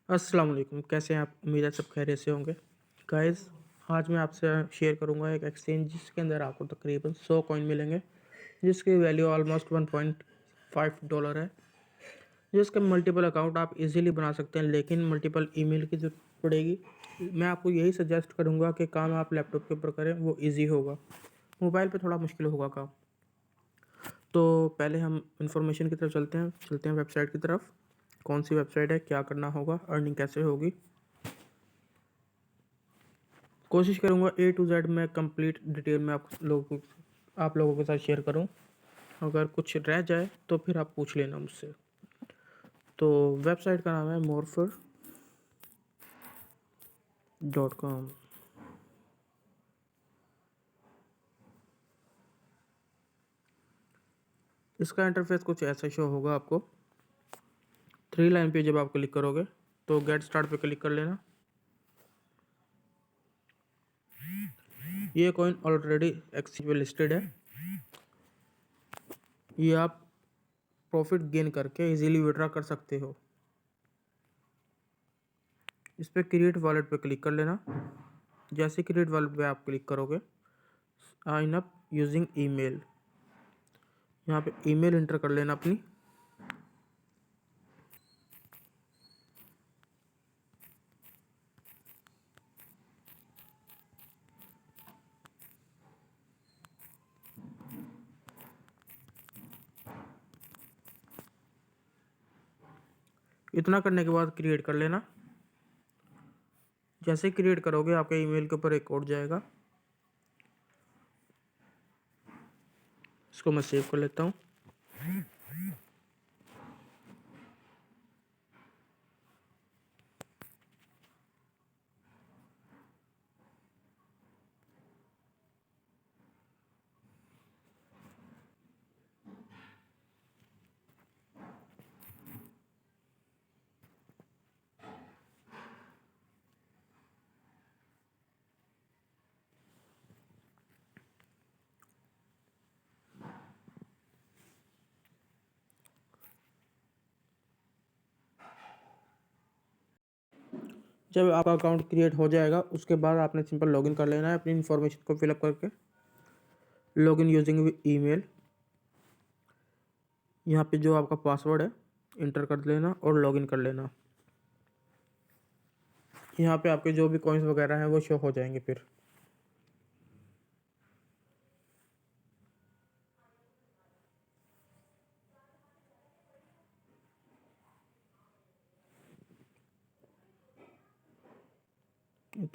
अस्सलाम वालेकुम, कैसे हैं आप? उम्मीद है सब खैरियत से होंगे। गाइस, आज मैं आपसे शेयर करूंगा एक एक्सचेंज जिसके अंदर आपको तकरीबन 100 कॉइन मिलेंगे, जिसकी वैल्यू ऑलमोस्ट $1.5 है। जिसके मल्टीपल अकाउंट आप इजीली बना सकते हैं, लेकिन मल्टीपल ईमेल की ज़रूरत पड़ेगी। मैं आपको यही सजेस्ट करूंगा कि काम आप लैपटॉप के ऊपर करें, वो ईजी होगा। मोबाइल पे थोड़ा मुश्किल होगा काम। तो पहले हम इंफॉर्मेशन की तरफ चलते हैं वेबसाइट की तरफ। कौन सी वेबसाइट है, क्या करना होगा, अर्निंग कैसे होगी, कोशिश करूँगा A to Z में कंप्लीट डिटेल में आप लोगों के साथ शेयर करूँ। अगर कुछ रह जाए तो फिर आप पूछ लेना मुझसे। तो वेबसाइट का नाम है morpher.com। इसका इंटरफेस कुछ ऐसा शो होगा आपको। 3 लाइन पे जब आप क्लिक करोगे तो गेट स्टार्ट पे क्लिक कर लेना। ये कॉइन ऑलरेडी एक्सचेंज पे लिस्टेड है। ये आप प्रॉफिट गेन करके इजीली विड्रॉ कर सकते हो। इस पर क्रिएट वॉलेट पे क्लिक कर लेना। जैसे क्रिएट वॉलेट पे आप क्लिक करोगे, साइन अप यूजिंग ईमेल, यहाँ पे ईमेल इंटर कर लेना अपनी। इतना करने के बाद क्रिएट कर लेना। जैसे क्रिएट करोगे आपके ईमेल के ऊपर एक कोड जाएगा। इसको मैं सेव कर लेता हूँ। जब आपका अकाउंट क्रिएट हो जाएगा उसके बाद आपने सिंपल लॉगिन कर लेना है अपनी इन्फॉर्मेशन को फिलअप करके। लॉगिन यूजिंग ईमेल, यहाँ पे जो आपका पासवर्ड है इंटर कर लेना और लॉगिन कर लेना। यहाँ पे आपके जो भी कॉइन्स वगैरह हैं वो शो हो जाएंगे। फिर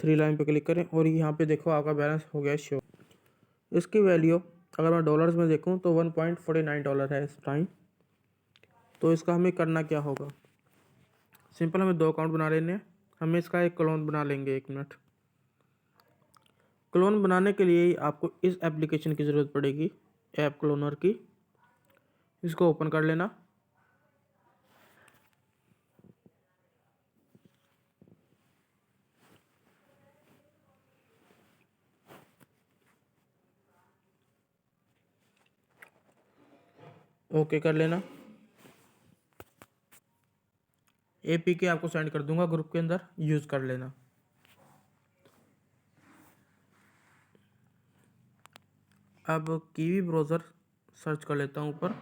थ्री लाइन पे क्लिक करें और यहाँ पे देखो आपका बैलेंस हो गया शो। इसकी वैल्यू अगर मैं डॉलर्स में देखूँ तो $1.49 है इस टाइम। तो इसका हमें करना क्या होगा, सिंपल हमें 2 अकाउंट बना लेने हैं। हमें इसका एक क्लोन बना लेंगे। 1 मिनट। क्लोन बनाने के लिए आपको इस एप्लीकेशन की ज़रूरत पड़ेगी, ऐप क्लोनर की। इसको ओपन कर लेना। ओके कर लेना। APK आपको सेंड कर दूंगा ग्रुप के अंदर, यूज़ कर लेना। अब कीवी ब्राउज़र सर्च कर लेता हूँ ऊपर।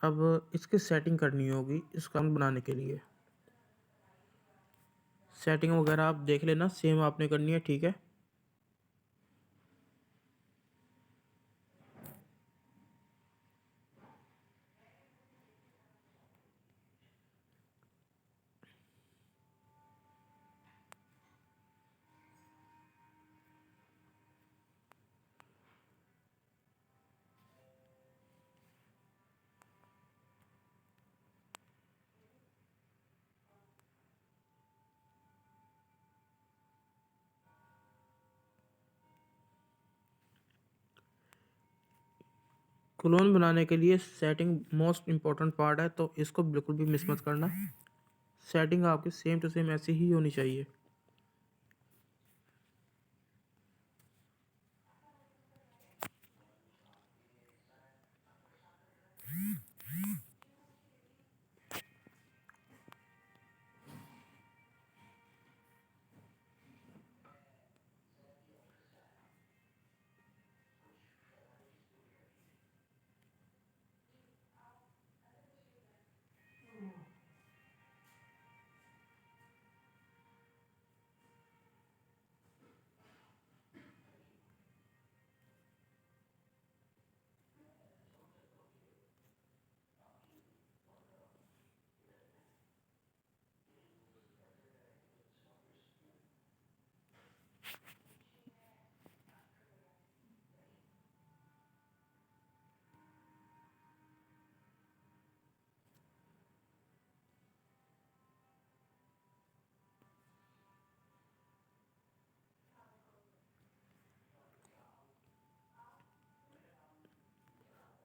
अब इसकी सेटिंग करनी होगी इस अकाउंट बनाने के लिए। सेटिंग वगैरह आप देख लेना, सेम आपने करनी है, ठीक है। क्लोन बनाने के लिए सेटिंग मोस्ट इम्पॉर्टेंट पार्ट है, तो इसको बिल्कुल भी मिस मत करना। सेटिंग आपकी सेम टू सेम ऐसी ही होनी चाहिए।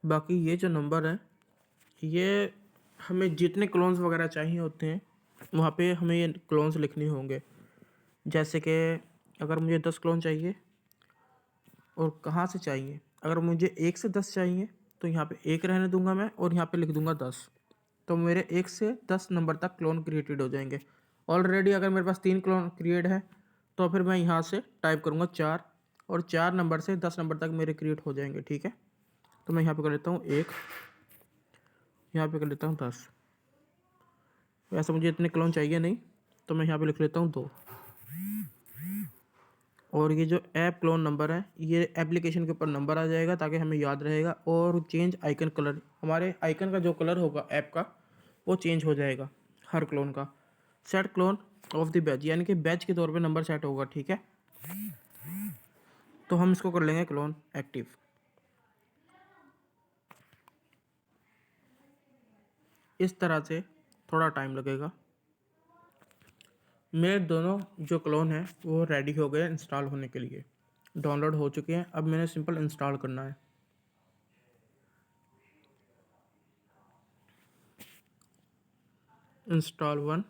बाकी ये जो नंबर है, ये हमें जितने क्लोन्स वगैरह चाहिए होते हैं वहाँ पे हमें ये क्लोन्स लिखने होंगे। जैसे कि अगर मुझे 10 क्लोन चाहिए और कहाँ से चाहिए, अगर मुझे 1 से 10 चाहिए तो यहाँ पे 1 रहने दूंगा मैं और यहाँ पे लिख दूंगा 10। तो मेरे 1 से 10 नंबर तक क्लोन क्रिएटेड हो जाएंगे। ऑलरेडी अगर मेरे पास 3 क्लोन क्रिएट है तो फिर मैं यहाँ से टाइप करूँगा 4 और 4 नंबर से 10 नंबर तक मेरे क्रिएट हो जाएंगे। ठीक है, तो मैं यहाँ पे कर लेता हूँ 1, यहाँ पे कर लेता हूँ 10। वैसे मुझे इतने क्लोन चाहिए नहीं, तो मैं यहाँ पे लिख लेता हूँ 2। और ये जो ऐप क्लोन नंबर है, ये एप्लीकेशन के ऊपर नंबर आ जाएगा ताकि हमें याद रहेगा। और चेंज आइकन कलर, हमारे आइकन का जो कलर होगा ऐप का वो चेंज हो जाएगा हर क्लोन का। Set clone of the batch, यानी कि बैच के तौर पे नंबर सेट होगा। ठीक है, तो हम इसको कर लेंगे क्लोन एक्टिव। इस तरह से थोड़ा टाइम लगेगा। मेरे दोनों जो क्लोन हैं वो रेडी हो गए इंस्टॉल होने के लिए, डाउनलोड हो चुके हैं। अब मैंने सिंपल इंस्टॉल करना है। इंस्टॉल 1,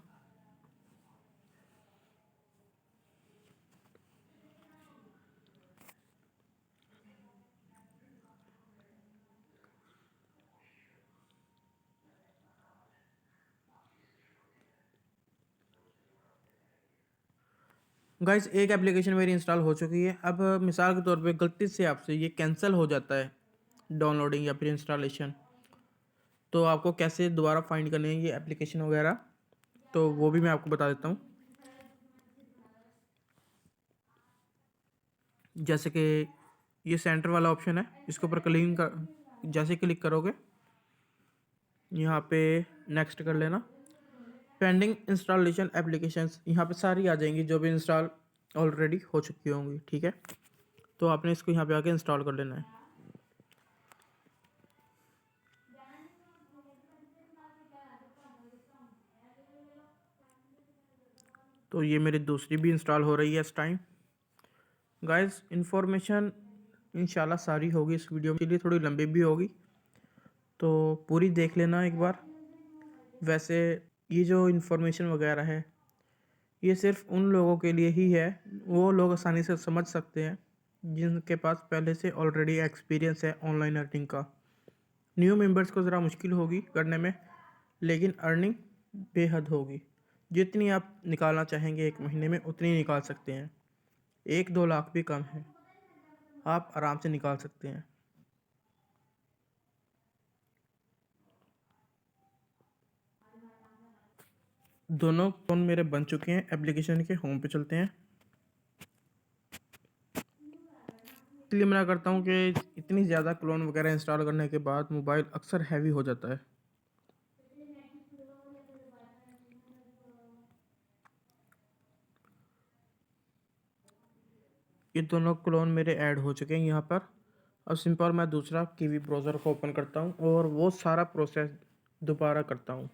गाइस एक एप्लीकेशन मेरी इंस्टॉल हो चुकी है। अब मिसाल के तौर पे गलती से आपसे ये कैंसिल हो जाता है डाउनलोडिंग या फिर इंस्टॉलेशन, तो आपको कैसे दोबारा फाइंड करनी है ये एप्लीकेशन वगैरह, तो वो भी मैं आपको बता देता हूँ। जैसे कि ये सेंटर वाला ऑप्शन है, इसके ऊपर क्लिक कर, जैसे क्लिक करोगे यहाँ पे नेक्स्ट कर लेना। पेंडिंग इंस्टॉलेशन एप्लीकेशंस यहाँ पे सारी आ जाएंगी जो भी इंस्टॉल ऑलरेडी हो चुकी होंगी। ठीक है, तो आपने इसको यहाँ पे आके इंस्टॉल कर लेना है। तो ये मेरी दूसरी भी इंस्टॉल हो रही है इस टाइम। गाइस इन्फॉर्मेशन इंशाल्लाह सारी होगी इस वीडियो में, इसलिए थोड़ी लंबी भी होगी तो पूरी देख लेना एक बार। वैसे ये जो इन्फॉर्मेशन वगैरह है ये सिर्फ उन लोगों के लिए ही है, वो लोग आसानी से समझ सकते हैं जिनके पास पहले से ऑलरेडी एक्सपीरियंस है ऑनलाइन अर्निंग का। न्यू मेंबर्स को ज़रा मुश्किल होगी करने में, लेकिन अर्निंग बेहद होगी। जितनी आप निकालना चाहेंगे एक महीने में उतनी निकाल सकते हैं। 1-2 लाख भी कम है, आप आराम से निकाल सकते हैं। दोनों फ़ोन मेरे बन चुके हैं। एप्लीकेशन के होम पे चलते हैं। इसलिए मैं करता हूँ कि इतनी ज़्यादा क्लोन वगैरह इंस्टॉल करने के बाद मोबाइल अक्सर हैवी हो जाता है। ये दोनों क्लोन मेरे ऐड हो चुके हैं यहाँ पर। अब सिंपल मैं दूसरा कीवी ब्राउज़र को ओपन करता हूँ और वो सारा प्रोसेस दोबारा करता हूँ।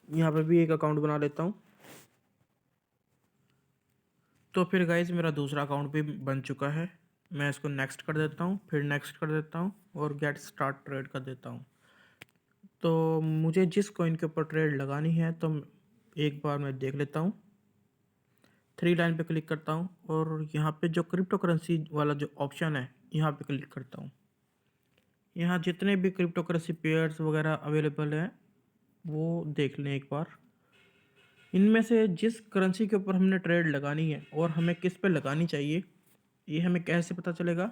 यहाँ पर भी एक अकाउंट बना लेता हूँ। तो फिर गाइज मेरा दूसरा अकाउंट भी बन चुका है। मैं इसको नेक्स्ट कर देता हूँ, फिर नेक्स्ट कर देता हूँ और गेट स्टार्ट ट्रेड कर देता हूँ। तो मुझे जिस कॉइन के ऊपर ट्रेड लगानी है तो एक बार मैं देख लेता हूँ। 3 लाइन पे क्लिक करता हूँ और यहाँ पे जो क्रिप्टो करेंसी वाला जो ऑप्शन है यहाँ पे क्लिक करता हूँ। यहाँ जितने भी क्रिप्टो करेंसी पेयर्स वगैरह अवेलेबल हैं वो देख लें एक बार। इनमें से जिस करेंसी के ऊपर हमने ट्रेड लगानी है और हमें किस पे लगानी चाहिए ये हमें कैसे पता चलेगा।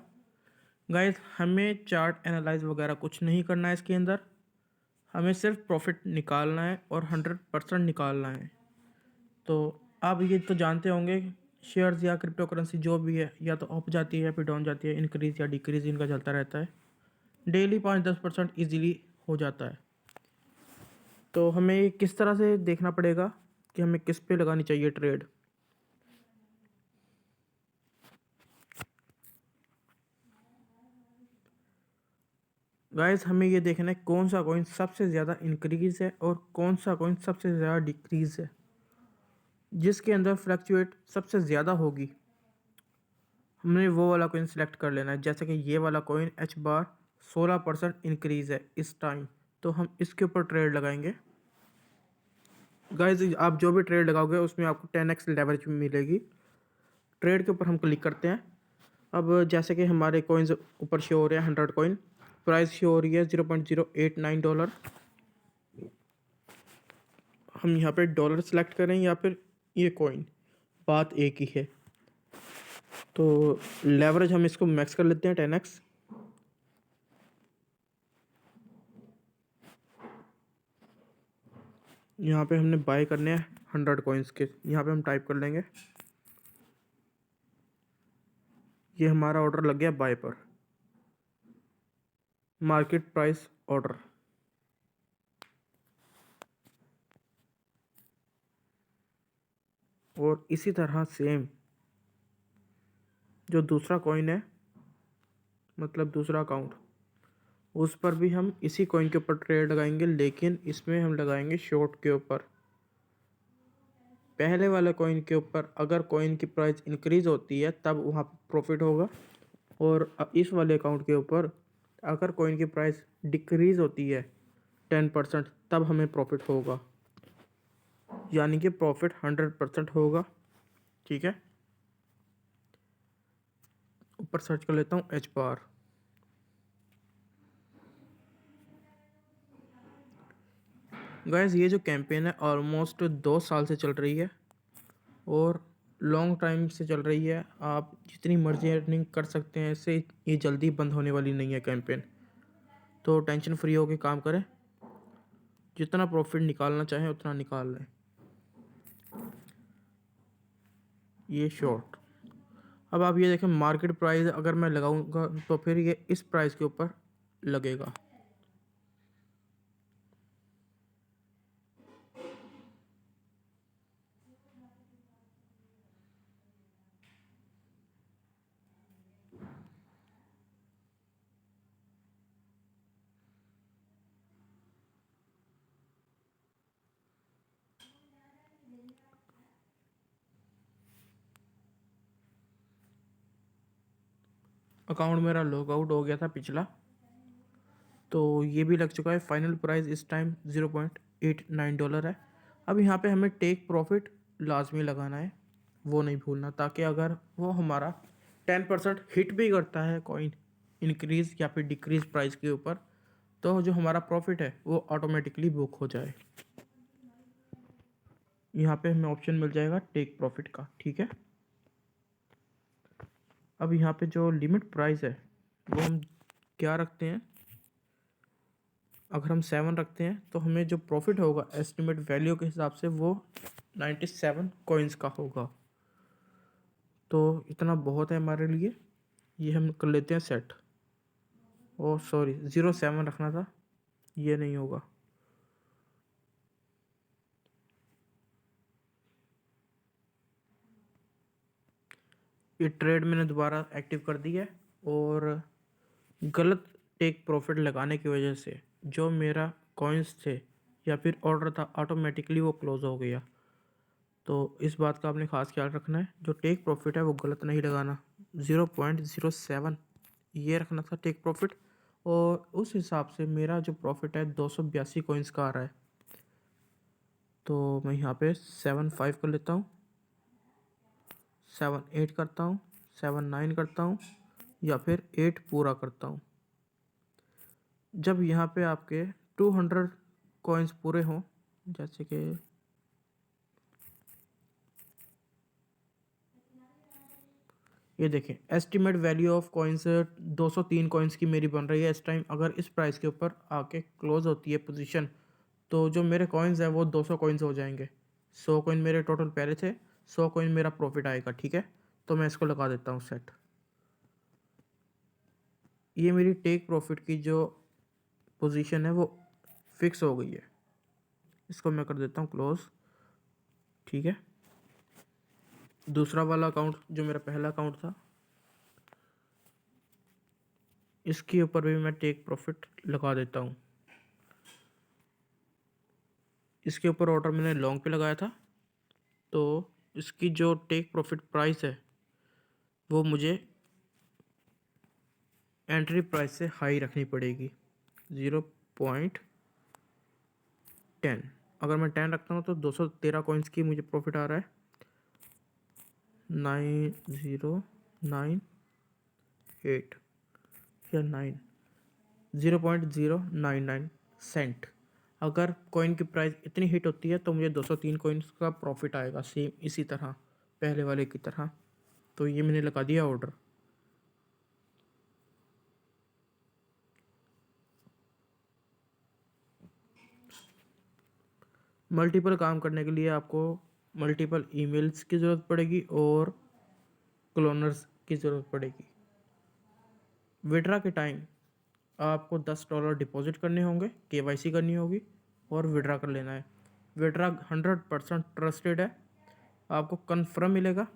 गाइस हमें चार्ट एनालाइज वगैरह कुछ नहीं करना है इसके अंदर, हमें सिर्फ प्रॉफिट निकालना है और 100% निकालना है। तो आप ये तो जानते होंगे शेयर्स या क्रिप्टो करेंसी जो भी है या तो अप जाती है या फिर डाउन जाती है, इंक्रीज या डिक्रीज इनका चलता रहता है। डेली 5-10% ईजीली हो जाता है। तो हमें किस तरह से देखना पड़ेगा कि हमें किस पे लगानी चाहिए ट्रेड। गाइस हमें ये देखना है कौन सा कॉइन सबसे ज़्यादा इंक्रीज है और कौन सा कॉइन सबसे ज़्यादा डिक्रीज है। जिसके अंदर फ्लक्चुएट सबसे ज़्यादा होगी हमने वो वाला कॉइन सिलेक्ट कर लेना है। जैसे कि ये वाला कॉइन H बार 16% इंक्रीज़ है इस टाइम, तो हम इसके ऊपर ट्रेड लगाएंगे। गाइज आप जो भी ट्रेड लगाओगे उसमें आपको 10x लेवरेज मिलेगी। ट्रेड के ऊपर हम क्लिक करते हैं। अब जैसे कि हमारे कॉइन्स ऊपर शो हो रहे हैं 100 कॉइन, प्राइस शो हो रही है $0.089। हम यहाँ पे डॉलर सेलेक्ट करें या फिर ये कॉइन, बात एक ही है। तो लेवरेज हम इसको मैक्स कर लेते हैं 10x। यहाँ पे हमने बाय करने हैं 100 कॉइन्स के, यहाँ पे हम टाइप कर लेंगे। ये हमारा ऑर्डर लग गया बाय पर, मार्केट प्राइस ऑर्डर। और इसी तरह सेम जो दूसरा कॉइन है, मतलब दूसरा अकाउंट, उस पर भी हम इसी कॉइन के ऊपर ट्रेड लगाएंगे, लेकिन इसमें हम लगाएंगे शॉर्ट के ऊपर। पहले वाले कॉइन के ऊपर अगर कॉइन की प्राइस इंक्रीज़ होती है तब वहाँ पर प्रॉफिट होगा, और इस वाले अकाउंट के ऊपर अगर कॉइन की प्राइस डिक्रीज़ होती है 10% तब हमें प्रॉफिट होगा, यानी कि प्रॉफिट 100% होगा। ठीक है, ऊपर सर्च कर लेता हूँ एच बार। गाइस ये जो कैंपेन है ऑलमोस्ट 2 साल से चल रही है और लॉन्ग टाइम से चल रही है। आप जितनी मर्जी अर्निंग कर सकते हैं इससे, ये जल्दी बंद होने वाली नहीं है कैंपेन। तो टेंशन फ्री होकर काम करें, जितना प्रॉफिट निकालना चाहें उतना निकाल लें। ये शॉर्ट। अब आप ये देखें, मार्केट प्राइस अगर मैं लगाऊंगा तो फिर ये इस प्राइस के ऊपर लगेगा। अकाउंट मेरा लॉग आउट हो गया था पिछला, तो ये भी लग चुका है। फाइनल प्राइस इस टाइम $0.89 है। अब यहाँ पे हमें टेक प्रॉफिट लाजमी लगाना है, वो नहीं भूलना, ताकि अगर वो हमारा 10% हिट भी करता है कॉइन इंक्रीज़ या फिर डिक्रीज़ प्राइस के ऊपर, तो जो हमारा प्रॉफिट है वो ऑटोमेटिकली बुक हो जाए। यहाँ पे हमें ऑप्शन मिल जाएगा टेक प्रॉफिट का। ठीक है, अब यहाँ पे जो लिमिट प्राइस है वो हम क्या रखते हैं। अगर हम 7 रखते हैं तो हमें जो प्रॉफिट होगा एस्टिमेट वैल्यू के हिसाब से वो 97 कॉइन्स का होगा। तो इतना बहुत है हमारे लिए, ये हम कर लेते हैं सेट। ओ सॉरी, 07 रखना था, ये नहीं होगा। ये ट्रेड मैंने दोबारा एक्टिव कर दी है, और गलत टेक प्रॉफिट लगाने की वजह से जो मेरा कॉइन्स थे या फिर ऑर्डर था ऑटोमेटिकली वो क्लोज़ हो गया। तो इस बात का आपने ख़ास ख्याल रखना है, जो टेक प्रॉफिट है वो गलत नहीं लगाना। 0.07 ये रखना था टेक प्रॉफिट, और उस हिसाब से मेरा जो प्रॉफिट है 282 कॉइन्स का आ रहा है। तो मैं यहाँ पे 7.5 कर लेता हूँ, 7.8 करता हूँ, 7.9 करता हूँ, या फिर 8 पूरा करता हूँ। जब यहाँ पे आपके 200 कॉइन्स पूरे हों, जैसे कि ये देखें, estimate value of coins 203 coins की मेरी बन रही है इस टाइम। अगर इस प्राइस के ऊपर आके क्लोज होती है पोजीशन, तो जो मेरे कॉइन्स हैं वो 200 कॉइन्स हो जाएंगे। 100 कॉइन मेरे टोटल पहले थे, 100 कॉइन मेरा प्रॉफिट आएगा। ठीक है, तो मैं इसको लगा देता हूँ सेट। ये मेरी टेक प्रॉफिट की जो पोजीशन है वो फिक्स हो गई है। इसको मैं कर देता हूँ क्लोज। ठीक है, दूसरा वाला अकाउंट जो मेरा पहला अकाउंट था, इसके ऊपर भी मैं टेक प्रॉफिट लगा देता हूँ। इसके ऊपर ऑर्डर मैंने लॉन्ग पे लगाया था, तो इसकी जो टेक प्रॉफिट प्राइस है वो मुझे एंट्री प्राइस से हाई रखनी पड़ेगी 0.10। अगर मैं 10 रखता हूँ तो 213 कॉइन्स की मुझे प्रॉफिट आ रहा है 9098 या 0.099 सेंट। अगर कॉइन की प्राइस इतनी हिट होती है तो मुझे 203 कॉइन्स का प्रॉफिट आएगा, सेम इसी तरह पहले वाले की तरह। तो ये मैंने लगा दिया ऑर्डर। मल्टीपल काम करने के लिए आपको मल्टीपल ईमेल्स की ज़रूरत पड़ेगी और क्लोनर्स की ज़रूरत पड़ेगी। विड्रा के टाइम आपको $10 डिपॉजिट करने होंगे, KYC करनी होगी और विड्रा कर लेना है। विड्रा 100% ट्रस्टेड है, आपको कन्फर्म मिलेगा।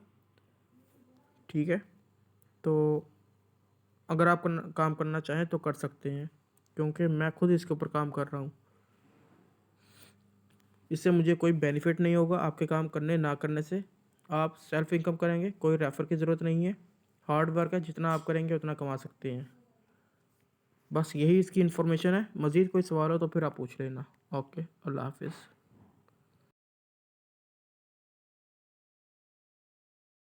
ठीक है, तो अगर आप काम करना चाहें तो कर सकते हैं, क्योंकि मैं खुद इसके ऊपर काम कर रहा हूँ। इससे मुझे कोई बेनिफिट नहीं होगा आपके काम करने ना करने से। आप सेल्फ इनकम करेंगे, कोई रेफ़र की ज़रूरत नहीं है, हार्ड वर्क है, जितना आप करेंगे उतना कमा सकते हैं। बस यही इसकी इन्फॉर्मेशन है। मज़ीद कोई सवाल हो तो फिर आप पूछ लेना। ओके, अल्लाह हाफिज़।